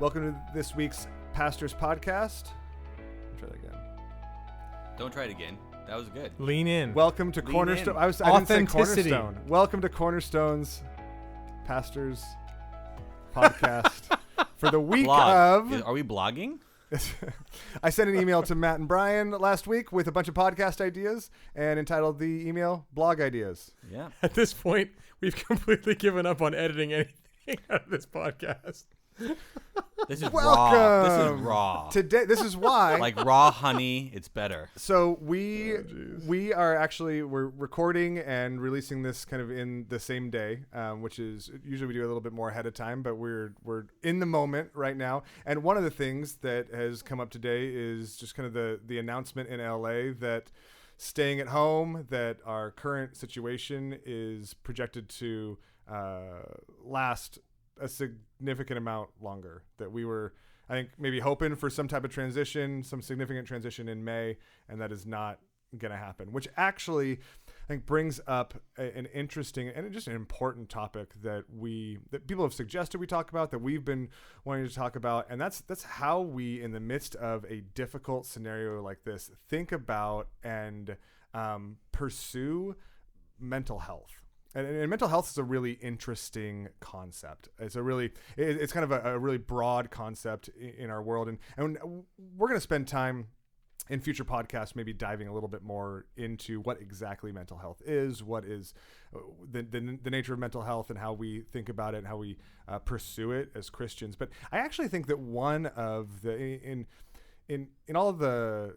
Welcome to this week's Pastors Podcast. Try that again. Don't try it again. That was good. Lean in. Welcome to Lean Cornerstone. in. I didn't say Authenticity. Cornerstone. Welcome to Cornerstone's Pastors Podcast for the week Blog. of. Are we blogging? I sent an email to Matt and Brian last week with a bunch of podcast ideas and entitled the email Blog Ideas. Yeah. At this point, we've completely given up on editing anything out of this podcast. This is Welcome. raw. This is raw. Today, this is why. Like raw honey, it's better. So we are actually we're recording and releasing this kind of in the same day, which is usually we do a little bit more ahead of time, but we're in the moment right now. And one of the things that has come up today is just kind of the announcement in LA that staying at home, that our current situation is projected to last a significant amount longer. That we were, I think, maybe hoping for some type of transition, some significant transition in May, and that is not going to happen, which actually I think brings up an interesting and just an important topic that people have suggested we talk about, that we've been wanting to talk about, and that's how we, in the midst of a difficult scenario like this, think about and pursue mental health. And mental health is a really interesting concept. It's kind of a really broad concept in our world. And we're going to spend time in future podcasts maybe diving a little bit more into what exactly mental health is, what is the nature of mental health and how we think about it and how we pursue it as Christians. But I actually think that one of in all of the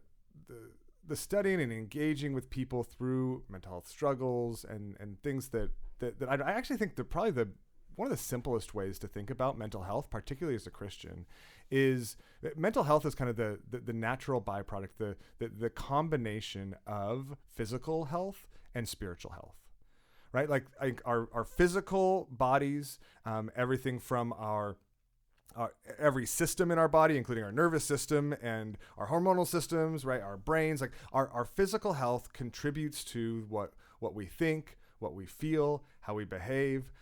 studying and engaging with people through mental health struggles and things that I actually think that probably one of the simplest ways to think about mental health, particularly as a Christian, is that mental health is kind of the natural byproduct, the combination of physical health and spiritual health, right? Like our physical bodies, everything from our every system in our body, including our nervous system and our hormonal systems, right? Our brains, like our physical health contributes to what we think, what we feel, how we behave,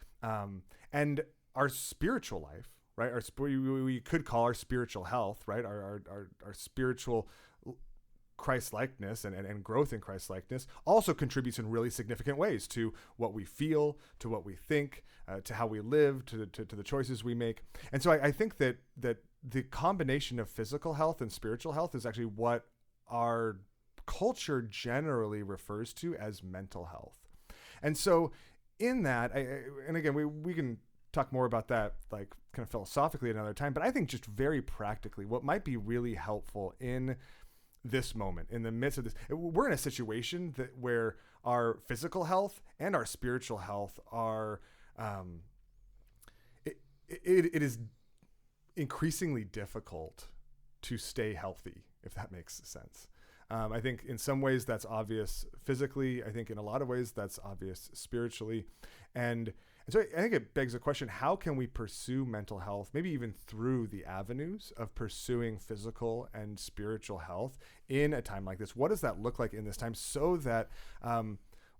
and our spiritual life, right? We could call our spiritual health, right? Our spiritual Christ-likeness and growth in Christ-likeness also contributes in really significant ways to what we feel, to what we think, to how we live, to the choices we make. And so I think that the combination of physical health and spiritual health is actually what our culture generally refers to as mental health. And so in that, and again, we can talk more about that like kind of philosophically at another time, but I think just very practically, what might be really helpful in this moment, in the midst of this, we're in a situation where our physical health and our spiritual health are, it is increasingly difficult to stay healthy, if that makes sense. I think in some ways that's obvious physically. I think in a lot of ways that's obvious spiritually. And so I think it begs the question, how can we pursue mental health, maybe even through the avenues of pursuing physical and spiritual health in a time like this? What does that look like in this time so that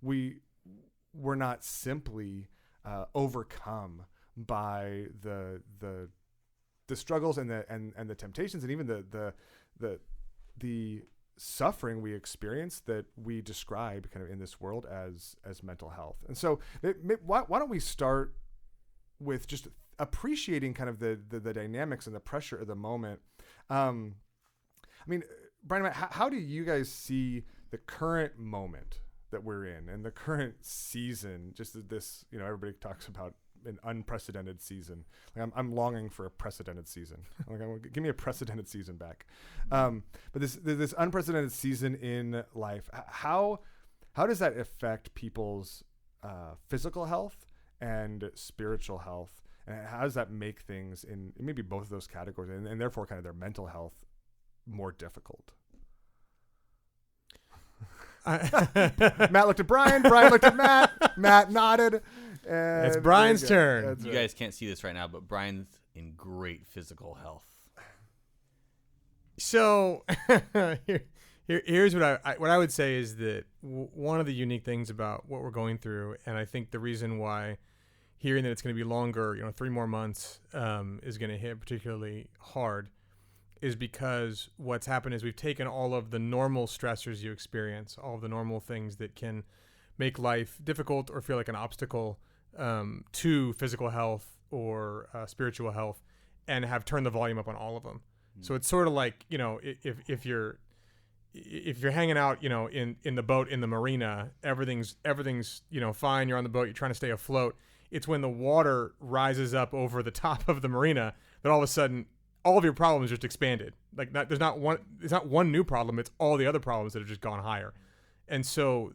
we're not simply overcome by the struggles and the temptations and even the suffering we experience that we describe kind of in this world as mental health. And so why don't we start with just appreciating kind of the dynamics and the pressure of the moment. I mean, Brian, how do you guys see the current moment that we're in and the current season, just this, everybody talks about an unprecedented season. Like I'm longing for a precedented season. Like, give me a precedented season back. But this unprecedented season in life, how does that affect people's physical health and spiritual health? And how does that make things in maybe both of those categories and therefore kind of their mental health more difficult? Matt looked at Brian. Brian looked at Matt. Matt nodded. It's Brian's turn. You guys can't see this right now, but Brian's in great physical health. So here's what I would say is that one of the unique things about what we're going through, and I think the reason why hearing that it's going to be longer, 3 more months is going to hit particularly hard, is because what's happened is we've taken all of the normal stressors you experience, all of the normal things that can make life difficult or feel like an obstacle to physical health or spiritual health, and have turned the volume up on all of them. So it's sort of like, if you're hanging out, in the boat in the marina, everything's fine. You're on the boat. You're trying to stay afloat. It's when the water rises up over the top of the marina that all of a sudden all of your problems just expanded. Like there's not one new problem. It's all the other problems that have just gone higher. And so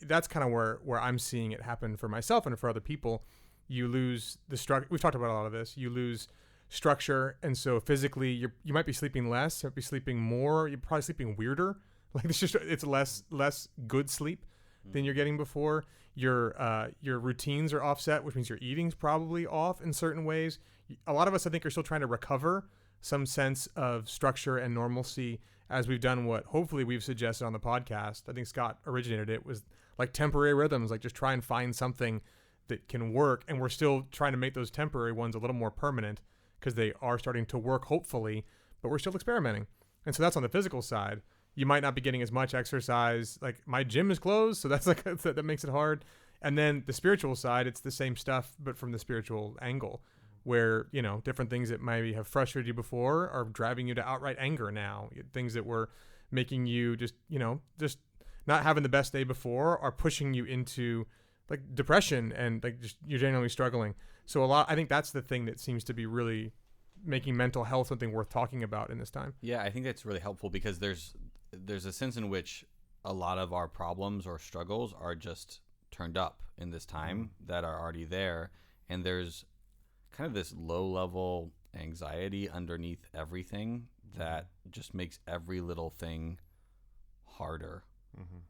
that's kind of where I'm seeing it happen for myself and for other people. You lose the structure. We've talked about a lot of this. You lose structure, and so physically you might be sleeping less, you might be sleeping more, you're probably sleeping weirder. Like it's less good sleep than you're getting before. Your routines are offset, which means your eating's probably off in certain ways. A lot of us, I think, are still trying to recover some sense of structure and normalcy, as we've done what hopefully we've suggested on the podcast. I think Scott originated it, was like temporary rhythms, like just try and find something that can work, and we're still trying to make those temporary ones a little more permanent, because they are starting to work, hopefully, but we're still experimenting. And so that's on the physical side. You might not be getting as much exercise. Like my gym is closed, so that's that makes it hard. And then the spiritual side, it's the same stuff, but from the spiritual angle, where, different things that maybe have frustrated you before are driving you to outright anger now. Things that were making you just not having the best day before are pushing you into like depression, and like just you're genuinely struggling. So I think that's the thing that seems to be really making mental health something worth talking about in this time. Yeah, I think that's really helpful, because there's a sense in which a lot of our problems or struggles are just turned up in this time that are already there. And there's kind of this low level anxiety underneath everything that just makes every little thing harder.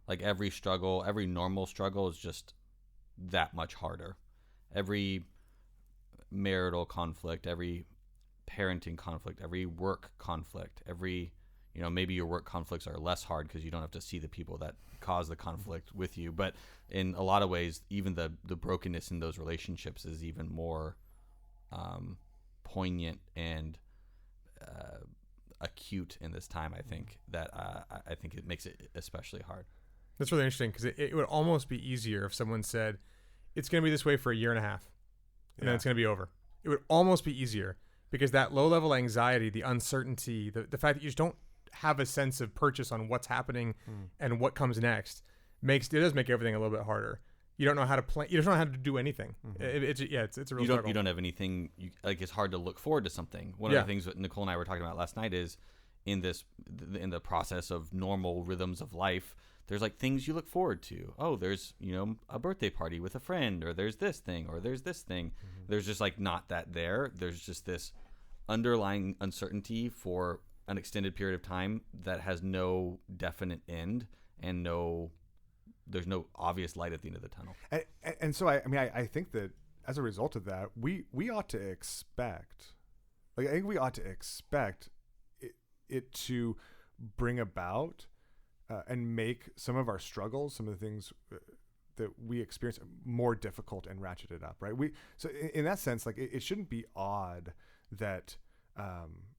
Like every struggle, every normal struggle is just that much harder. Every marital conflict, every parenting conflict, every work conflict, every, maybe your work conflicts are less hard because you don't have to see the people that cause the conflict with you. But in a lot of ways, even the brokenness in those relationships is even more poignant and acute in this time, I think, that I think it makes it especially hard. That's really interesting, because it would almost be easier if someone said, it's going to be this way for a year and a half, and then it's going to be over. It would almost be easier, because that low-level anxiety, the uncertainty, the fact that you just don't have a sense of purchase on what's happening and what comes next, does make everything a little bit harder. You don't know how to plan. You don't know how to do anything. It's a real struggle. You don't have anything. It's hard to look forward to something. One of the things that Nicole and I were talking about last night is in the process of normal rhythms of life, there's like things you look forward to. Oh, there's, a birthday party with a friend, or there's this thing, or there's this thing. There's just like not that there. There's just this underlying uncertainty for an extended period of time that has no definite end, and there's no obvious light at the end of the tunnel. And so I think that as a result of that, we ought to expect, it to bring about and make some of our struggles, some of the things that we experience, more difficult and ratcheted up, right? So in that sense, like it shouldn't be odd that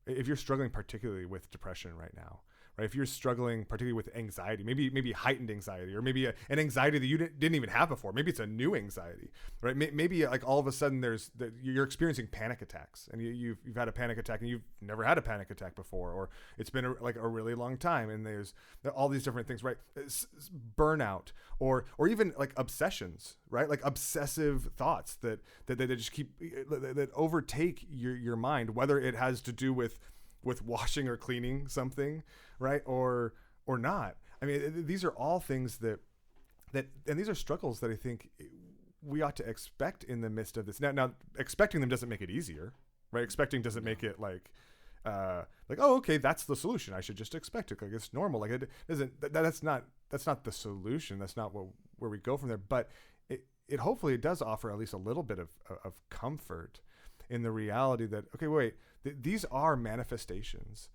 if you're struggling particularly with depression right now, right? If you're struggling particularly with anxiety, maybe heightened anxiety, or maybe an anxiety that you didn't even have before. Maybe it's a new anxiety, right? Maybe like all of a sudden you're experiencing panic attacks, and you've had a panic attack and you've never had a panic attack before, or it's been a really long time, and there's all these different things, right? Burnout, or even like obsessions, right? Like obsessive thoughts that just keep that overtake your mind, whether it has to do with washing or cleaning something, right? Or not. I mean, these are all things that and these are struggles that I think we ought to expect in the midst of this. Now expecting them doesn't make it easier, right? Expecting doesn't make it like, oh, okay, that's the solution. I should just expect it. Like it's normal. Like it doesn't, that's not the solution. That's not where we go from there. But it hopefully it does offer at least a little bit of comfort in the reality that, okay, wait, these are manifestations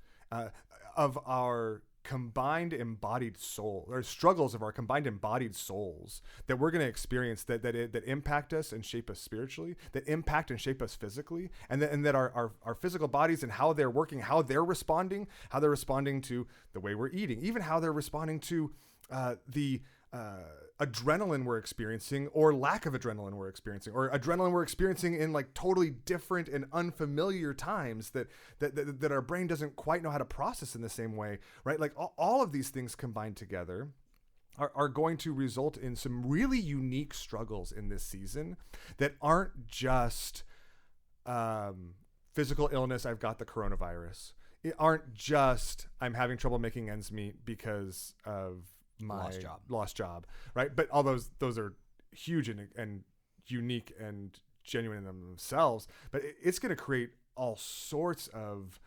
of our combined embodied soul, or struggles of our combined embodied souls that we're going to experience that impact us and shape us spiritually, that impact and shape us physically, and that our physical bodies and how they're working, how they're responding to the way we're eating, even how they're responding to the adrenaline we're experiencing or lack of adrenaline we're experiencing, or adrenaline we're experiencing in like totally different and unfamiliar times that our brain doesn't quite know how to process in the same way, right? Like all of these things combined together are going to result in some really unique struggles in this season that aren't just physical illness, I've got the coronavirus. It aren't just I'm having trouble making ends meet because of my lost job, right? But all those are huge and unique and genuine in themselves. But it's going to create all sorts of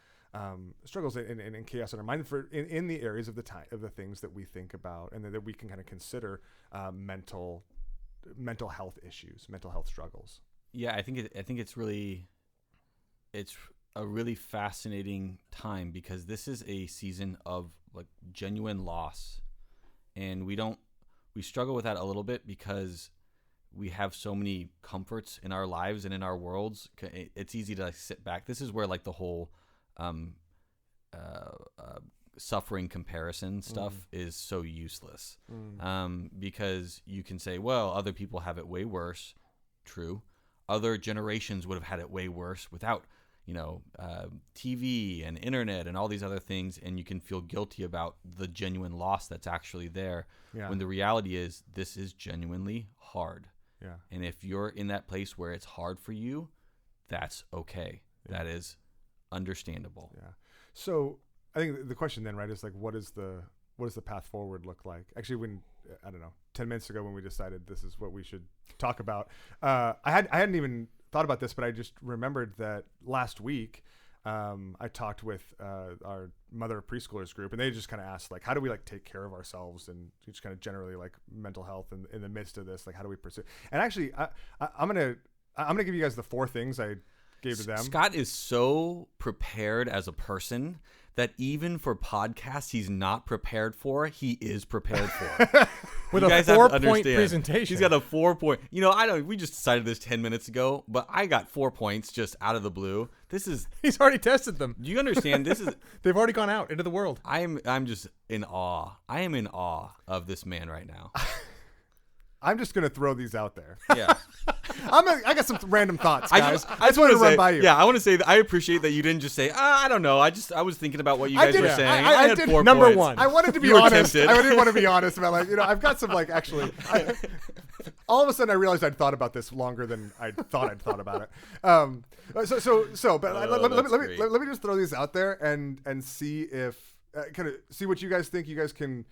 struggles and chaos in our mind in the areas of the things that we think about and that we can kind of consider mental health issues, mental health struggles. Yeah, I think it's a really fascinating time because this is a season of like genuine loss. And we struggle with that a little bit because we have so many comforts in our lives and in our worlds. It's easy to like sit back. This is where like the whole suffering comparison stuff is so useless. Because you can say, well, other people have it way worse. True. Other generations would have had it way worse without TV and internet and all these other things, and you can feel guilty about the genuine loss that's actually there. Yeah. When the reality is this is genuinely hard. Yeah. And if you're in that place where it's hard for you, that's okay. Yeah. That is understandable. Yeah. So I think the question then, right, is like, what does the path forward look like? Actually, when, I don't know, 10 minutes ago when we decided this is what we should talk about, I hadn't even thought about this, but I just remembered that last week I talked with our mother preschoolers group, and they just kind of asked, like, how do we like take care of ourselves and just kind of generally like mental health in the midst of this, like how do we pursue? And actually, I'm gonna give you guys the 4 things I gave to them. Scott is so prepared as a person that even for podcasts he's not prepared for, he is prepared for. With a 4-point presentation. He's got a 4-point. We just decided this 10 minutes ago, but I got 4 points just out of the blue. He's already tested them. Do you understand? They've already gone out into the world. I'm just in awe. I am in awe of this man right now. I'm just gonna throw these out there. Yeah, I got some random thoughts, guys. I just want to run by you. Yeah, I want to say that I appreciate that you didn't just say, I don't know. I was thinking about what you guys were saying. I had 4 number points. 1. I wanted to be honest. I didn't want to be honest about I've got some actually. All of a sudden I realized I'd thought about this longer than I thought I'd thought about it. But let me just throw these out there and see if kind of see what you guys think. You guys can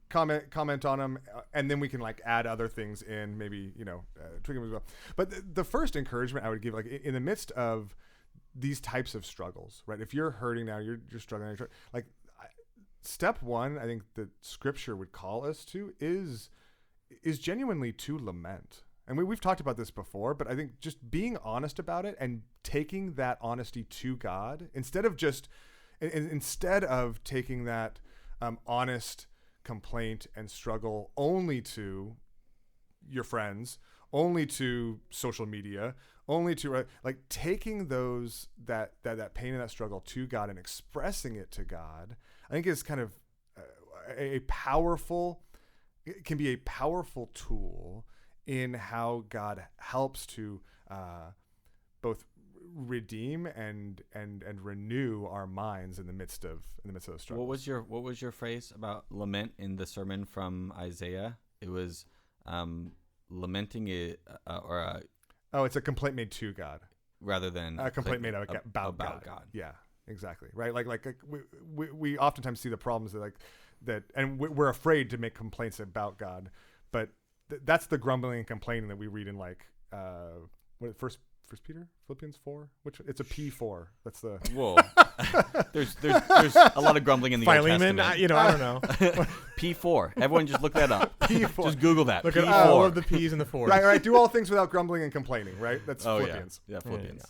comment on them, and then we can like add other things in, maybe tweak them as well. But the first encouragement I would give, like in the midst of these types of struggles, right? If you're hurting now, you're struggling, like step 1, I think that Scripture would call us to is genuinely to lament. And we've talked about this before, but I think just being honest about it and taking that honesty to God instead of taking that honest complaint and struggle only to your friends, only to social media, only to like taking that pain and that struggle to God and expressing it to God, I think is kind of it can be a powerful tool in how God helps to both redeem and renew our minds in the midst of those struggles. What was your phrase about lament in the sermon from Isaiah? It was lamenting it it's a complaint made to God rather than a complaint made about God. Yeah, exactly. Right. Like we oftentimes see the problems that and we're afraid to make complaints about God, but that's the grumbling and complaining that we read in First Peter, Philippians 4. Which it's a P4. That's the. Whoa. there's a lot of grumbling in the Old Philemon, Testament. I don't know. P4. Everyone just look that up. P4. Just Google that. Look P4. at all of the P's and the 4's. Right. Do all things without grumbling and complaining. Right. That's Oh Philippians. yeah, Philippians.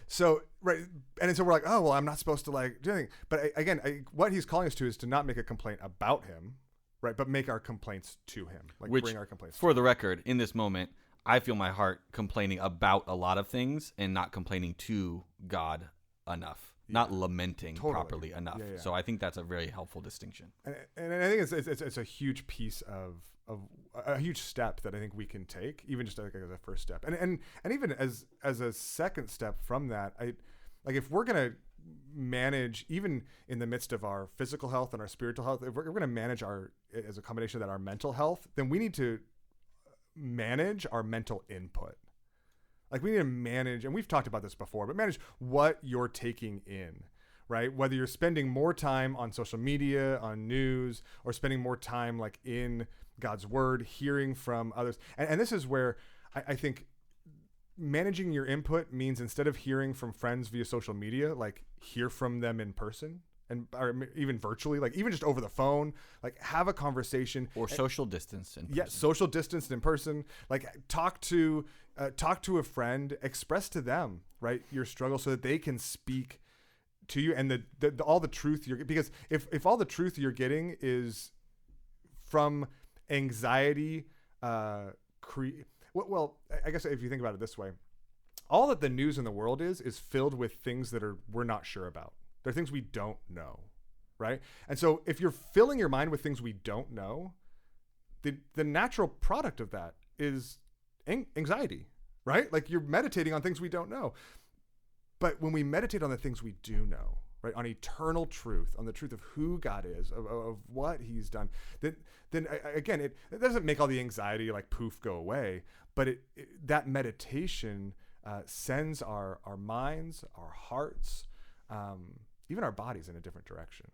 So right, and so we're like, oh well, I'm not supposed to like do anything. But what he's calling us to is to not make a complaint about him, right? But make our complaints to him, like Which, bring our complaints. For the record, in this moment, I feel my heart complaining about a lot of things and not complaining to God enough, not lamenting properly enough. Yeah. So I think that's a very helpful distinction. And I think it's a huge piece of a huge step that I think we can take, even just like as a first step, and even as a second step from that, if we're gonna manage, even in the midst of our physical health and our spiritual health, if we're gonna manage as a combination of that, our mental health, then we need to manage our mental input. Like we need to manage, and we've talked about this before, but manage what you're taking in, right? Whether you're spending more time on social media, on news, or spending more time like in God's word, hearing from others. And this is where I think managing your input means, instead of hearing from friends via social media, like hear from them in person, or even virtually, like even just over the phone, like have a conversation, or social distance in person. Yes, social distance in person. Like talk to a friend, express to them, right, your struggle, so that they can speak to you, and all the truth because if all the truth you're getting is from anxiety, well, I guess if you think about it this way, all that the news in the world is filled with things that we're not sure about. They're things we don't know, right? And so if you're filling your mind with things we don't know, the natural product of that is anxiety, right? Like you're meditating on things we don't know. But when we meditate on the things we do know, right, on eternal truth, on the truth of who God is, of what he's done, then again, it doesn't make all the anxiety like poof go away, but that meditation sends our minds, our hearts, even our bodies in a different direction.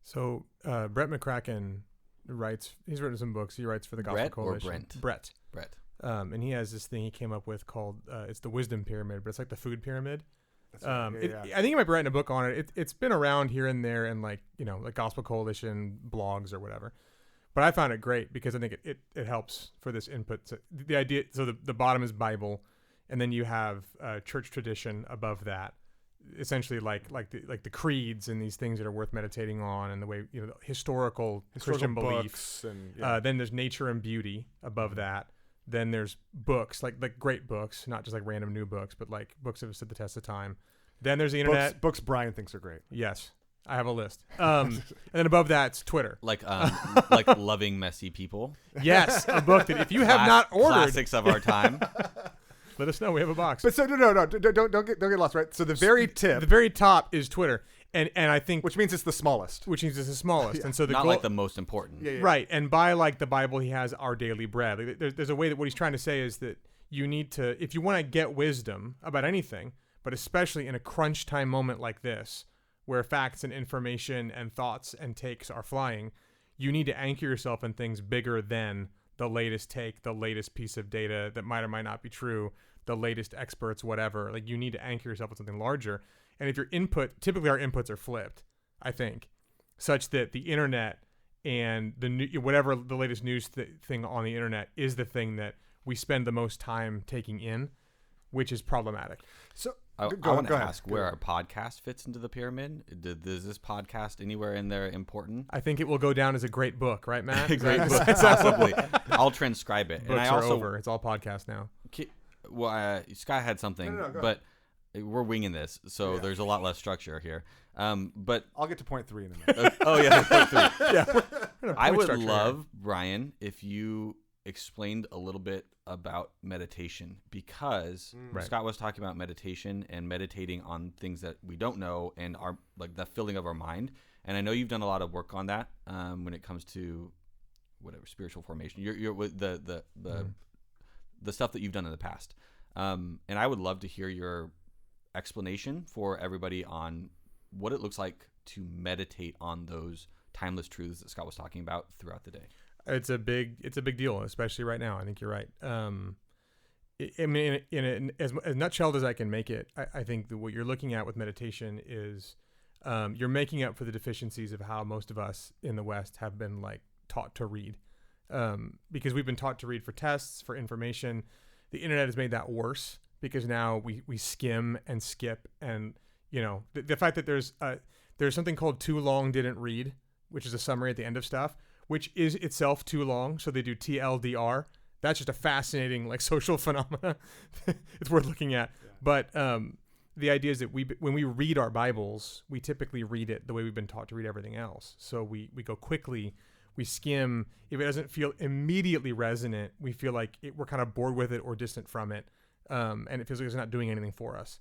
So Brett McCracken writes, he's written some books. He writes for the Gospel Coalition. Brett. And he has this thing he came up with called, it's the wisdom pyramid, but it's like the food pyramid. That's right. I think he might be writing a book on it. It's been around here and there in like Gospel Coalition blogs or whatever. But I found it great because I think it helps for this input. So the idea, so the bottom is Bible, and then you have church tradition above that. Essentially like the creeds and these things that are worth meditating on, and the way, the historical Christian beliefs. And then there's nature and beauty above that. Then there's books, like great books, not just like random new books, but like books that have stood the test of time. Then there's the internet. Books Brian thinks are great. Yes, I have a list. And then above that's Twitter. Like Loving Messy People. Yes, a book that if you have not ordered, classics of our time. Let us know. We have a box. But so no, don't get lost, right? So the very top is Twitter, and I think which means it's the smallest. Yeah. And so not like the most important. Yeah. Right, and by like the Bible, he has our daily bread. Like, there's a way that what he's trying to say is that you need to, if you want to get wisdom about anything, but especially in a crunch time moment like this, where facts and information and thoughts and takes are flying, you need to anchor yourself in things bigger than the latest take, the latest piece of data that might or might not be true, the latest experts, whatever. Like you need to anchor yourself with something larger. And if your input, typically our inputs are flipped, I think, such that the internet and whatever the latest news thing on the internet is the thing that we spend the most time taking in, which is problematic. So I want to ask where our podcast fits into the pyramid. Is this podcast anywhere in there important? I think it will go down as a great book, right, Matt? Great book, possibly. I'll transcribe it. Books are over. It's all podcast now. Well, Scott had something, but we're winging this, so there's a lot less structure here. But I'll get to point 3 in a minute. Point 3. Yeah, I would love, Brian, if you explained a little bit about meditation, because Scott was talking about meditation and meditating on things that we don't know and are like the filling of our mind. And I know you've done a lot of work on that when it comes to whatever spiritual formation. You're with the stuff that you've done in the past. And I would love to hear your explanation for everybody on what it looks like to meditate on those timeless truths that Scott was talking about throughout the day. It's a big deal, especially right now. I think you're right. I mean, in as nutshelled as I can make it, I think that what you're looking at with meditation is you're making up for the deficiencies of how most of us in the West have been like taught to read, because we've been taught to read for tests, for information. The internet has made that worse because now we skim and skip, and the fact that there's something called too long didn't read, which is a summary at the end of stuff, which is itself too long. So they do TLDR. That's just a fascinating like social phenomena. It's worth looking at. Yeah. But the idea is that when we read our Bibles, we typically read it the way we've been taught to read everything else. So we go quickly, we skim. If it doesn't feel immediately resonant, we feel like we're kind of bored with it or distant from it. And it feels like it's not doing anything for us.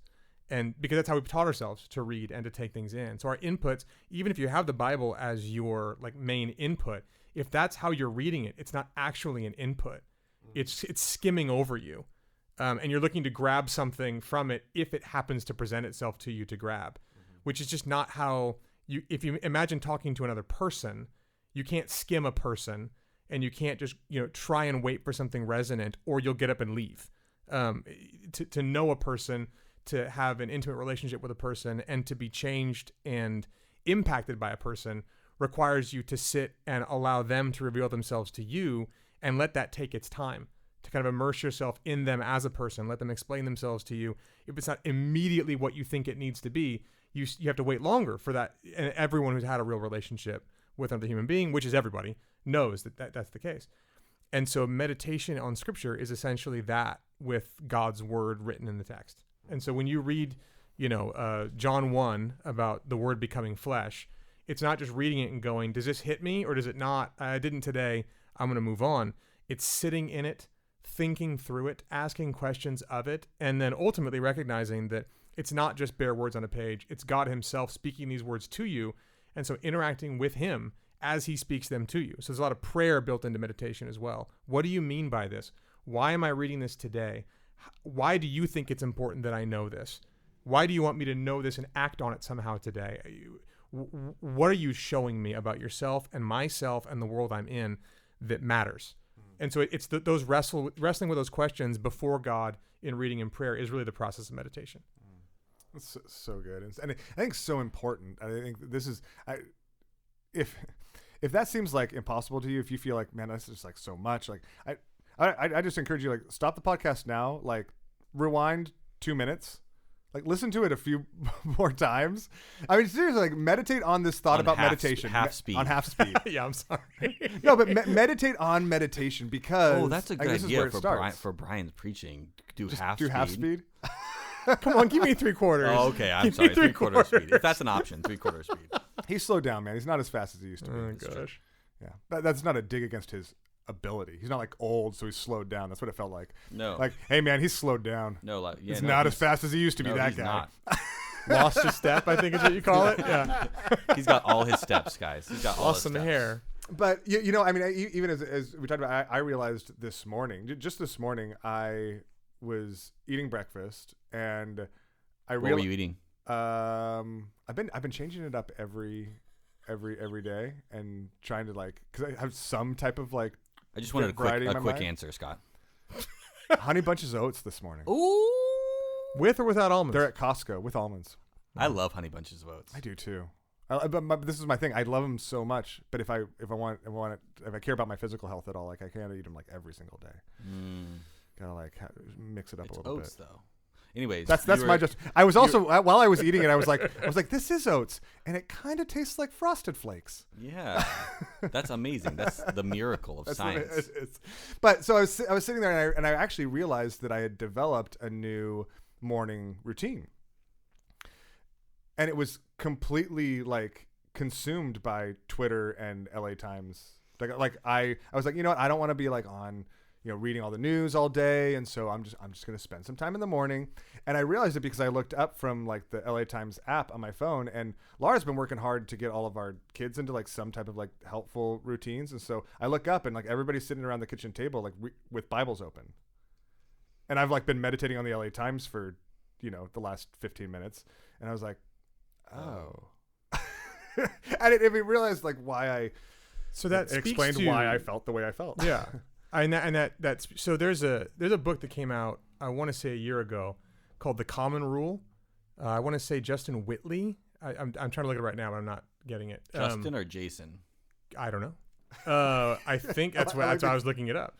And because that's how we've taught ourselves to read and to take things in. So our inputs, even if you have the Bible as your like main input, if that's how you're reading it, it's not actually an input. It's skimming over you, and you're looking to grab something from it if it happens to present itself to you to grab, which is just not how you. If you imagine talking to another person, you can't skim a person, and you can't just try and wait for something resonant, or you'll get up and leave. To know a person, to have an intimate relationship with a person, and to be changed and impacted by a person requires you to sit and allow them to reveal themselves to you. And let that take its time to kind of immerse yourself in them as a person. Let them explain themselves to you. If it's not immediately what you think it needs to be, you have to wait longer for that. And everyone who's had a real relationship with another human being, which is everybody, knows that that's the case. And so meditation on Scripture is essentially that with God's word written in the text. And so when you read, John 1 about the word becoming flesh, it's not just reading it and going, does this hit me or does it not? I didn't today. I'm going to move on. It's sitting in it, thinking through it, asking questions of it, and then ultimately recognizing that it's not just bare words on a page. It's God himself speaking these words to you, and so interacting with him as he speaks them to you. So there's a lot of prayer built into meditation as well. What do you mean by this? Why am I reading this today? Why do you think it's important that I know this? Why do you want me to know this and act on it somehow today? What are you showing me about yourself and myself and the world I'm in that matters? And so it's those wrestling with those questions before God in reading and prayer is really the process of meditation. That's so good. And I think so important. I think this is, if that seems like impossible to you, if you feel like, man, that's just like so much, like I just encourage you, like, stop the podcast now, like rewind 2 minutes, like listen to it a few more times. I mean, seriously, like meditate on this thought about meditation. Half speed. On half speed. Yeah, I'm sorry. No, but meditate on meditation because that's a good idea for Brian's preaching. Do half speed. Come on, give me 3/4. Oh, okay. I'm sorry. 3/4 speed. If that's an option, 3/4 speed. He's slowed down, man. He's not as fast as he used to be. Oh, gosh. Yeah. That's not a dig against his ability. He's not like old, so he's slowed down. That's what it felt like. No. Like, hey, man, he's slowed down. No, like, he's not as fast as he used to be, that guy. Not. Lost his step, I think is what you call it. Yeah. He's got all his steps, guys. He's got all lost his some steps. hair. But, I mean, even as we talked about, I realized this morning, just this morning, I was eating breakfast and What were you eating? I've been changing it up every day and trying to, like, because I have some type of, like, I just wanted a quick answer, Scott. Honey Bunches of Oats this morning. Ooh. With or without almonds? They're at Costco with almonds. I love Honey Bunches of Oats. I do too. But this is my thing. I love them so much. But if I care about my physical health at all, like I can't eat them like every single day. Gotta like mix it up a little oats, bit. Though. Anyways, that's my just. I was also while I was eating it, I was like, this is oats, and it kind of tastes like Frosted Flakes. Yeah, that's amazing. That's the miracle of science. But so I was sitting there, and I actually realized that I had developed a new morning routine, and it was completely like consumed by Twitter and LA Times. Like I was like, you know what? I don't want to be like on, reading all the news all day. And so I'm just going to spend some time in the morning. And I realized it because I looked up from like the LA Times app on my phone, and Laura's been working hard to get all of our kids into like some type of like helpful routines. And so I look up and like everybody's sitting around the kitchen table, like with Bibles open. And I've like been meditating on the LA Times for, the last 15 minutes. And I was like, oh. And it realized like why I, so that explained why I felt the way I felt. Yeah. That's so. There's a book that came out, I want to say a year ago, called The Common Rule. I want to say Justin Whitley. I'm trying to look at it right now, but I'm not getting it. Justin or Jason? I don't know. I think that's why I was looking it up.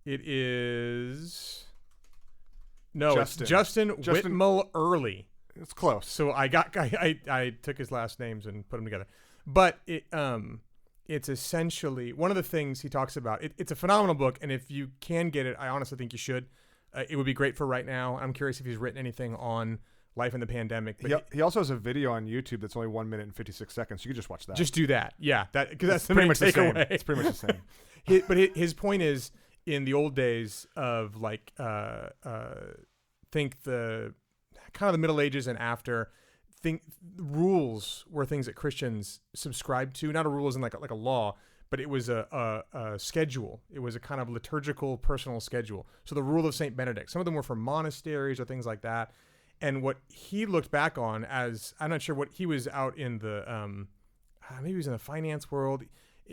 It is it's Justin Whitmore Early. It's close. So I took his last names and put them together. But it's essentially one of the things he talks about. It's a phenomenal book, and if you can get it, I honestly think you should. It would be great for right now. I'm curious if he's written anything on life in the pandemic. But he also has a video on YouTube that's only 1 minute and 56 seconds. You could just watch that. Just do that. Yeah, because that's pretty much the same. Away. It's pretty much the same. But his point is, in the old days of like, think the kind of the Middle Ages and after, rules were things that Christians subscribed to. Not a rule as in like a law, but it was a schedule. It was a kind of liturgical personal schedule. So the rule of St. Benedict, some of them were from monasteries or things like that. And what he looked back on as, I'm not sure what he was out in the, maybe he was in the finance world,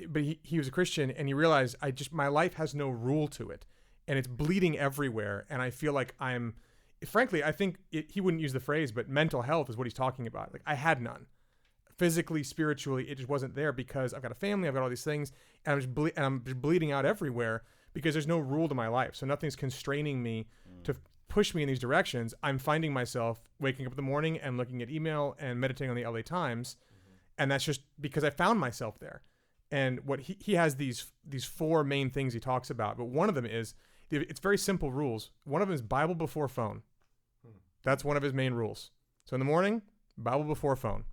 but he was a Christian, and he realized my life has no rule to it, and it's bleeding everywhere. And I feel like frankly, I think he wouldn't use the phrase, but mental health is what he's talking about. Like, I had none. Physically, spiritually, it just wasn't there because I've got a family, I've got all these things, and I'm just bleeding out everywhere because there's no rule to my life. So nothing's constraining me to push me in these directions. I'm finding myself waking up in the morning and looking at email and meditating on the LA Times. And that's just because I found myself there. And what he has these four main things he talks about, but one of them is, it's very simple rules. One of them is Bible before phone. That's one of his main rules. So in the morning, Bible before phone.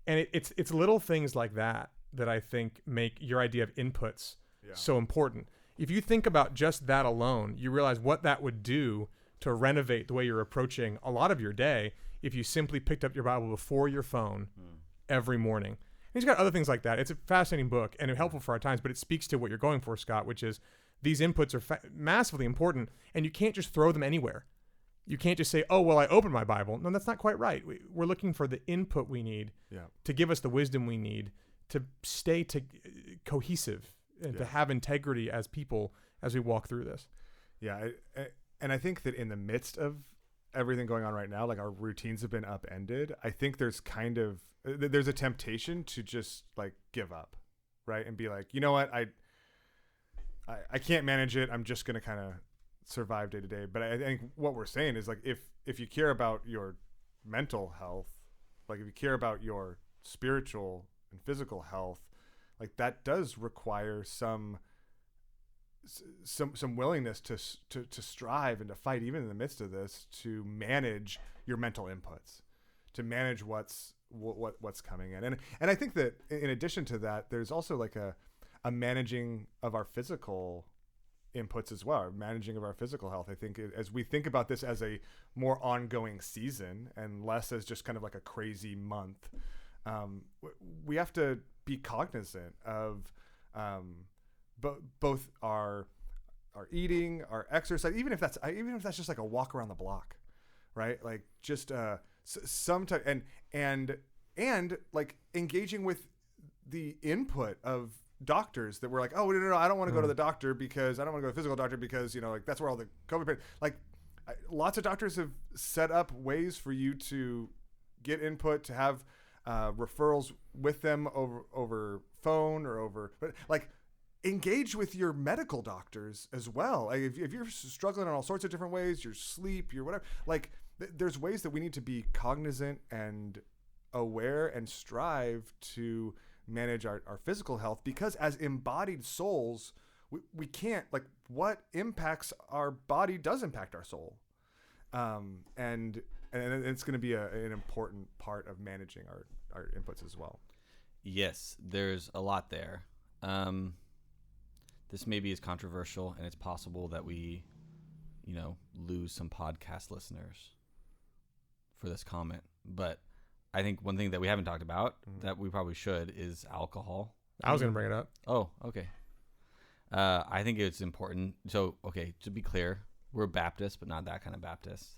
And it's little things like that I think make your idea of inputs so important. If you think about just that alone, you realize what that would do to renovate the way you're approaching a lot of your day if you simply picked up your Bible before your phone every morning. And he's got other things like that. It's a fascinating book and helpful for our times, but it speaks to what you're going for, Scott, which is these inputs are massively important, and you can't just throw them anywhere. You can't just say, oh, well, I opened my Bible. No, that's not quite right. We're looking for the input we need to give us the wisdom we need to stay cohesive and to have integrity as people as we walk through this. Yeah, and I think that in the midst of everything going on right now, like our routines have been upended. I think there's there's a temptation to just like give up, right? And be like, you know what, I can't manage it. I'm just going to kind of survive day to day. But I think what we're saying is like, if you care about your mental health, like if you care about your spiritual and physical health, like that does require some willingness to strive and to fight, even in the midst of this, to manage your mental inputs, to manage what's coming in. And I think that in addition to that, there's also like a managing of our physical inputs as well, managing of our physical health. I think as we think about this as a more ongoing season and less as just kind of like a crazy month, we have to be cognizant of both our eating, our exercise, even if that's just like a walk around the block, right? Like just some type and like engaging with the input of doctors that were like, oh no, I don't want to go to the doctor because I don't want to go to the physical doctor because like that's where all the COVID lots of doctors have set up ways for you to get input, to have referrals with them over phone or over, but like engage with your medical doctors as well. Like if you're struggling in all sorts of different ways, your sleep, your whatever, like there's ways that we need to be cognizant and aware and strive to manage our physical health, because as embodied souls, we can't, like, what impacts our body does impact our soul. And it's going to be an important part of managing our inputs as well. Yes, there's a lot there. This maybe is controversial, and it's possible that we, lose some podcast listeners for this comment. But I think one thing that we haven't talked about that we probably should is alcohol. I was going to bring it up. Oh, okay. I think it's important. So, okay, to be clear, we're Baptist, but not that kind of Baptist.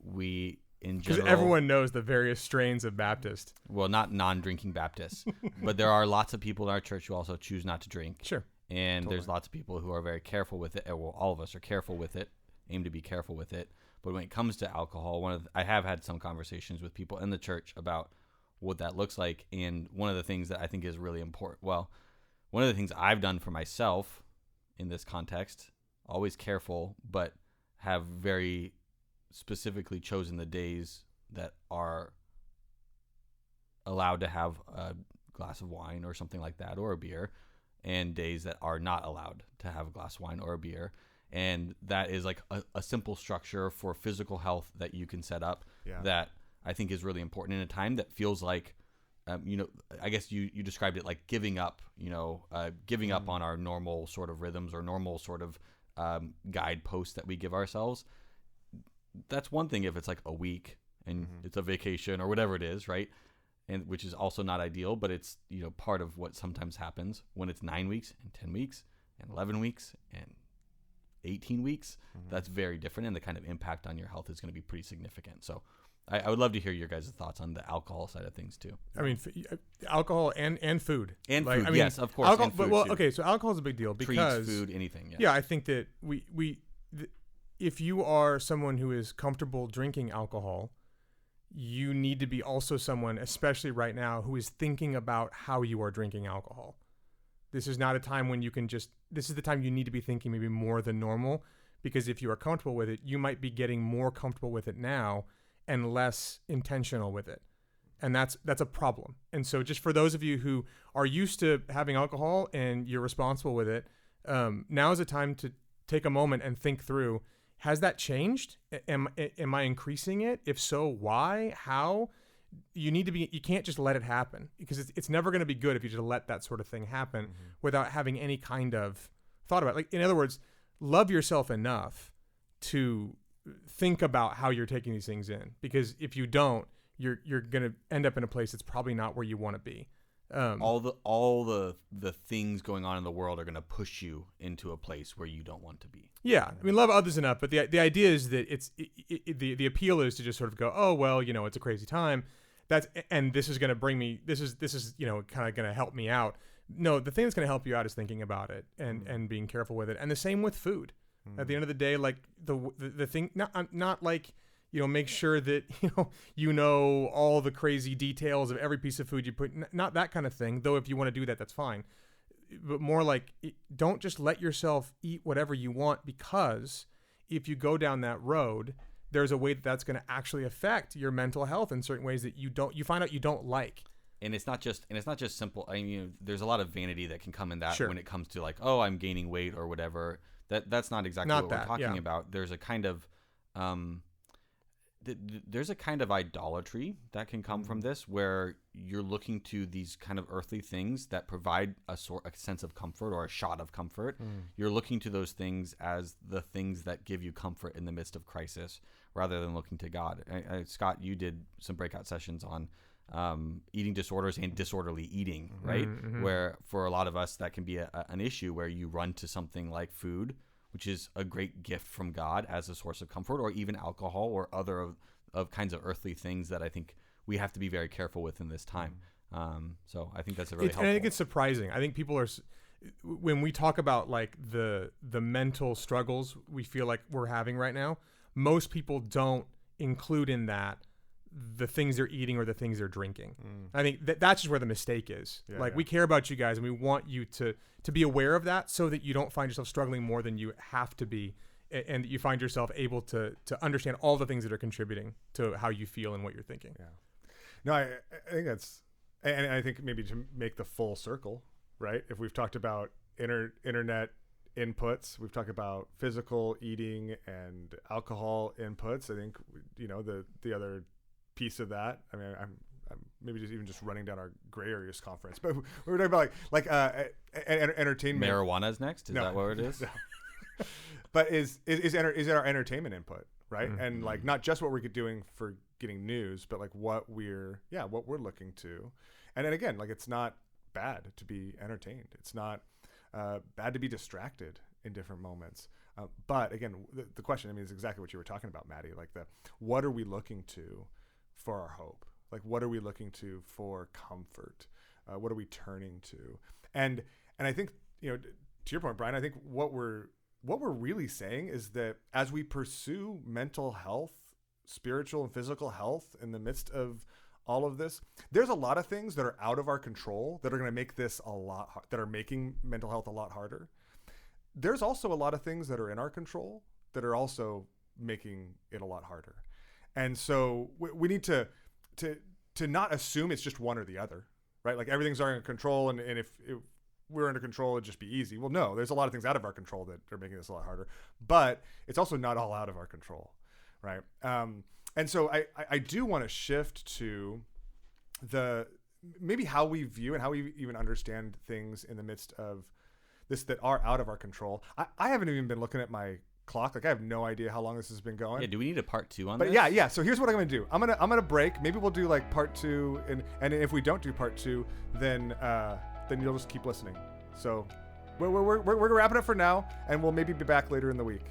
We, in general... Because everyone knows the various strains of Baptist. Well, not non-drinking Baptists. But there are lots of people in our church who also choose not to drink. Sure. And Totally. there's lots of people who are very careful with it. Well, all of us are careful with it, aim to be careful with it. But when it comes to alcohol, I have had some conversations with people in the church about what that looks like. And one of the things that I think is really important, well, one of the things I've done for myself in this context, always careful, but have very specifically chosen the days that are allowed to have a glass of wine or something like that, or a beer, and days that are not allowed to have a glass of wine or a beer. And that is like a simple structure for physical health that you can set up that I think is really important in a time that feels like, I guess you described it like giving up, giving up on our normal sort of rhythms or normal sort of guideposts that we give ourselves. That's one thing if it's like a week and it's a vacation or whatever it is, right? And which is also not ideal, but it's, part of what sometimes happens when it's 9 weeks and 10 weeks and 11 weeks and 18 weeks. That's very different. And the kind of impact on your health is going to be pretty significant. So I would love to hear your guys' thoughts on the alcohol side of things too. I mean, alcohol and food. And like, food, I mean, yes, of course. Alcohol, and food well, too. okay, so alcohol is a big deal because Treats, food, anything. yeah, I think that if you are someone who is comfortable drinking alcohol, you need to be also someone, especially right now, who is thinking about how you are drinking alcohol. This is not a time when this is the time you need to be thinking maybe more than normal, because if you are comfortable with it, you might be getting more comfortable with it now and less intentional with it. And that's a problem. And so just for those of you who are used to having alcohol and you're responsible with it, now is the time to take a moment and think through, has that changed? Am I increasing it? If so, why? How? You can't just let it happen, because it's never going to be good if you just let that sort of thing happen without having any kind of thought about it. Like, in other words, love yourself enough to think about how you're taking these things in, because if you don't, you're going to end up in a place that's probably not where you want to be. All the things going on in the world are going to push you into a place where you don't want to be. Yeah, I mean, love others enough, but the idea is that the appeal is to just sort of go, oh well, it's a crazy time. And this is going to bring me. This is kind of going to help me out. No, the thing that's going to help you out is thinking about it and being careful with it. And the same with food. At the end of the day, like the thing, not like, make sure that you know all the crazy details of every piece of food you put. Not that kind of thing. Though if you want to do that, that's fine. But more like, don't just let yourself eat whatever you want, because if you go down that road, there's a way that's going to actually affect your mental health in certain ways that you find out you don't like. And it's not just simple. I mean, there's a lot of vanity that can come in that Sure. when it comes to like, oh, I'm gaining weight or whatever. That's not exactly what we're talking about. There's a kind of there's a kind of idolatry that can come from this, where you're looking to these kind of earthly things that provide a sense of comfort or a shot of comfort. You're looking to those things as the things that give you comfort in the midst of crisis, rather than looking to God. Scott, you did some breakout sessions on eating disorders and disorderly eating, right? Where for a lot of us, that can be an issue, where you run to something like food, which is a great gift from God as a source of comfort, or even alcohol or other of kinds of earthly things that I think we have to be very careful with in this time. So I think that's a really helpful. And I think it's surprising. I think people are, when we talk about like the mental struggles we feel like we're having right now, most people don't include in that the things they're eating or the things they're drinking. I think that's just where the mistake is. We care about you guys, and we want you to be aware of that, so that you don't find yourself struggling more than you have to be, and that you find yourself able to understand all the things that are contributing to how you feel and what you're thinking. Yeah. No, I think that's, and I think maybe to make the full circle, right? If we've talked about internet inputs, we've talked about physical eating and alcohol inputs. I think, the other piece of that, I mean, I'm maybe just running down our gray areas conference, but we were talking about like entertainment. Marijuana's next? Is that what it is? No. But is it our entertainment input, right? And like, not just what we're doing for getting news, but like what we're looking to. And then again, like, it's not bad to be entertained. It's not bad to be distracted in different moments. But again, the question, I mean, is exactly what you were talking about, Maddie. Like, what are we looking to for our hope? Like, what are we looking to for comfort? What are we turning to? And I think, to your point, Brian, I think what we're really saying is that as we pursue mental health, spiritual and physical health in the midst of all of this, there's a lot of things that are out of our control that are going to make this that are making mental health a lot harder. There's also a lot of things that are in our control that are also making it a lot harder. And so we need to not assume it's just one or the other, right? Like everything's under control, and if we're under control, it'd just be easy. Well, no, there's a lot of things out of our control that are making this a lot harder, but it's also not all out of our control, right? And so I do want to shift to maybe how we view and how we even understand things in the midst of this that are out of our control. I haven't even been looking at my clock. Like I have no idea how long this has been going. Yeah, do we need a part 2 on this? But yeah. So here's what I'm gonna do. I'm gonna break. Maybe we'll do like part 2, and if we don't do part 2, then you'll just keep listening. So we're wrapping up for now, and we'll maybe be back later in the week.